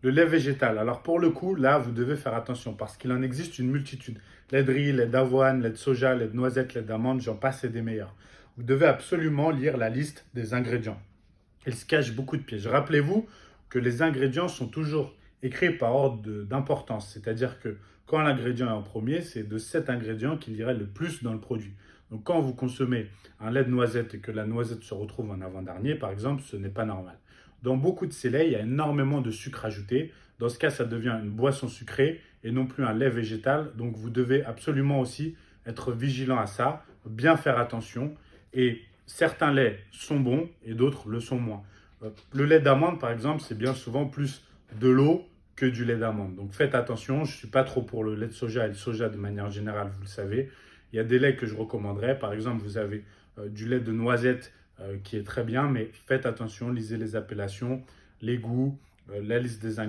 Le lait végétal. Alors pour le coup, là, vous devez faire attention parce qu'il en existe une multitude. Lait de riz, lait d'avoine, lait de soja, lait de noisette, lait d'amande, j'en passe et des meilleurs. Vous devez absolument lire la liste des ingrédients. Il se cache beaucoup de pièges. Rappelez-vous que les ingrédients sont toujours écrits par ordre d'importance. C'est-à-dire que quand l'ingrédient est en premier, c'est de cet ingrédient qu'il irait le plus dans le produit. Donc quand vous consommez un lait de noisette et que la noisette se retrouve en avant-dernier, par exemple, ce n'est pas normal. Dans beaucoup de ces laits, il y a énormément de sucre ajouté. Dans ce cas, ça devient une boisson sucrée et non plus un lait végétal. Donc vous devez absolument aussi être vigilant à ça, bien faire attention. Et certains laits sont bons et d'autres le sont moins. Le lait d'amande, par exemple, c'est bien souvent plus de l'eau que du lait d'amande. Donc faites attention, je ne suis pas trop pour le lait de soja et le soja de manière générale, vous le savez. Il y a des laits que je recommanderais. Par exemple, vous avez du lait de noisette qui est très bien, mais faites attention, lisez les appellations, les goûts, la liste des ingrédients.